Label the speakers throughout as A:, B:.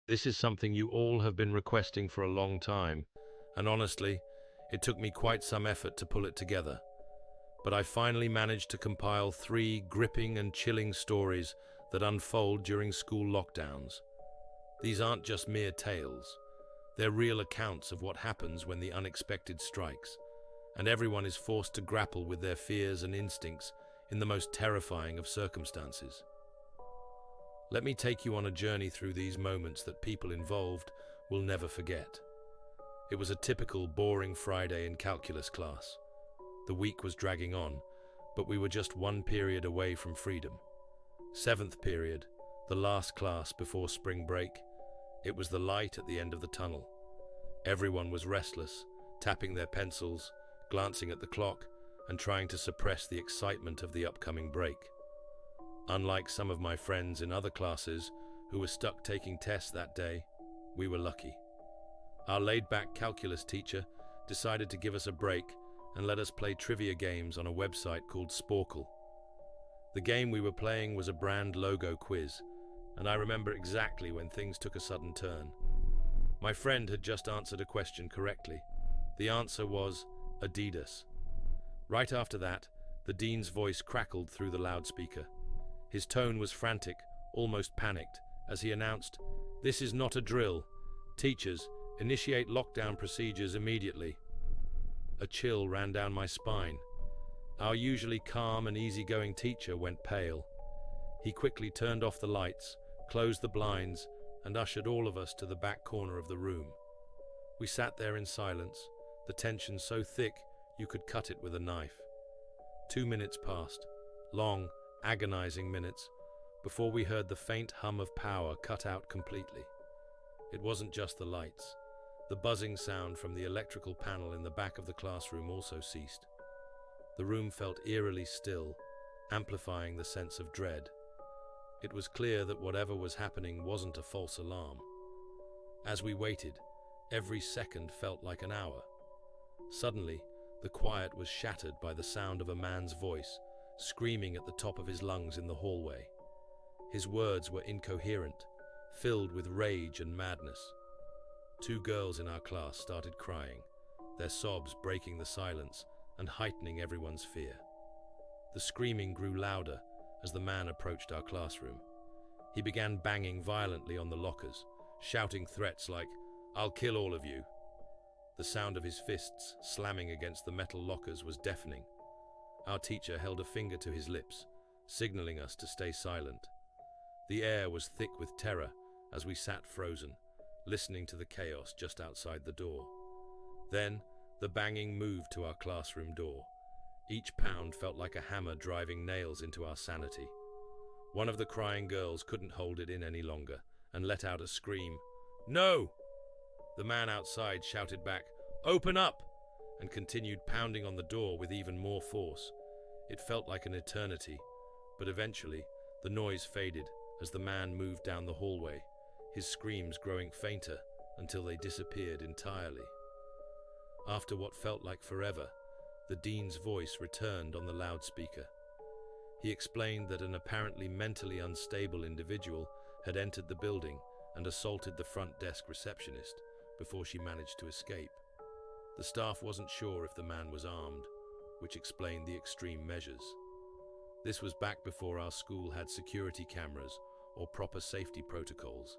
A: This is something you all have been requesting for a long time, and honestly, it took me quite some effort to pull it together. But I finally managed to compile 3 gripping and chilling stories that unfold during school lockdowns. These aren't just mere tales. They're real accounts of what happens when the unexpected strikes, and everyone is forced to grapple with their fears and instincts in the most terrifying of circumstances. Let me take you on a journey through these moments that people involved will never forget. It was a typical boring Friday in calculus class. The week was dragging on, but we were just one period away from freedom. Seventh period, the last class before spring break. It was the light at the end of the tunnel. Everyone was restless, tapping their pencils, glancing at the clock, and trying to suppress the excitement of the upcoming break. Unlike some of my friends in other classes who were stuck taking tests that day, we were lucky. Our laid-back calculus teacher decided to give us a break and let us play trivia games on a website called Sporkle. The game we were playing was a brand logo quiz, and I remember exactly when things took a sudden turn. My friend had just answered a question correctly. The answer was Adidas. Right after that, the dean's voice crackled through the loudspeaker. His tone was frantic, almost panicked, as he announced, "This is not a drill. Teachers, initiate lockdown procedures immediately." A chill ran down my spine. Our usually calm and easygoing teacher went pale. He quickly turned off the lights, closed the blinds, and ushered all of us to the back corner of the room. We sat there in silence, the tension so thick you could cut it with a knife. 2 minutes passed, long, agonizing minutes, before we heard the faint hum of power cut out completely. It wasn't just the lights. The buzzing sound from the electrical panel in the back of the classroom also ceased. The room felt eerily still, amplifying the sense of dread. It was clear that whatever was happening wasn't a false alarm. As we waited, every second felt like an hour. Suddenly, the quiet was shattered by the sound of a man's voice, screaming at the top of his lungs in the hallway. His words were incoherent, filled with rage and madness. 2 girls in our class started crying, their sobs breaking the silence and heightening everyone's fear. The screaming grew louder as the man approached our classroom. He began banging violently on the lockers, shouting threats like, "I'll kill all of you." The sound of his fists slamming against the metal lockers was deafening. Our teacher held a finger to his lips, signaling us to stay silent. The air was thick with terror as we sat frozen, listening to the chaos just outside the door. Then, the banging moved to our classroom door. Each pound felt like a hammer driving nails into our sanity. One of the crying girls couldn't hold it in any longer and let out a scream. "No!" The man outside shouted back, "Open up!" and continued pounding on the door with even more force. It felt like an eternity, but eventually the noise faded as the man moved down the hallway, his screams growing fainter until they disappeared entirely. After what felt like forever, the dean's voice returned on the loudspeaker. He explained that an apparently mentally unstable individual had entered the building and assaulted the front desk receptionist before she managed to escape. The staff wasn't sure if the man was armed, which explained the extreme measures. This was back before our school had security cameras or proper safety protocols,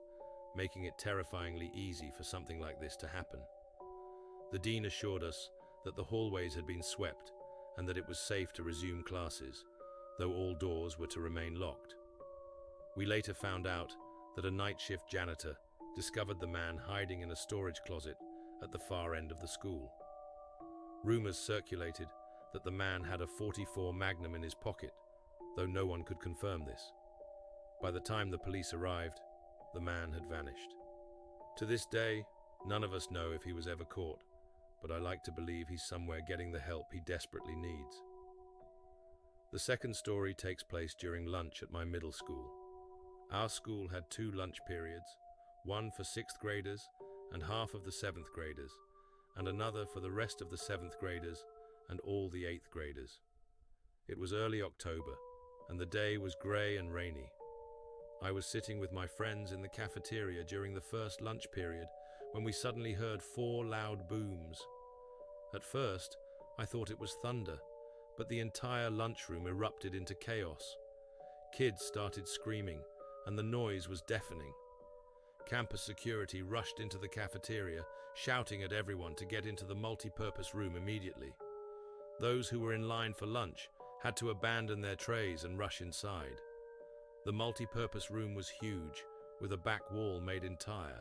A: making it terrifyingly easy for something like this to happen. The dean assured us that the hallways had been swept and that it was safe to resume classes, though all doors were to remain locked. We later found out that a night shift janitor discovered the man hiding in a storage closet at the far end of the school. Rumors circulated that the man had a .44 Magnum in his pocket, though no one could confirm this. By the time the police arrived, the man had vanished. To this day, none of us know if he was ever caught, but I like to believe he's somewhere getting the help he desperately needs. The second story takes place during lunch at my middle school. Our school had 2 lunch periods, one for 6th graders and half of the 7th graders, and another for the rest of the 7th graders and all the 8th graders. It was early October, and the day was grey and rainy. I was sitting with my friends in the cafeteria during the first lunch period when we suddenly heard 4 loud booms. At first, I thought it was thunder, but the entire lunchroom erupted into chaos. Kids started screaming, and the noise was deafening. Campus security rushed into the cafeteria, shouting at everyone to get into the multi-purpose room immediately. Those who were in line for lunch had to abandon their trays and rush inside. The multi-purpose room was huge, with a back wall made entire.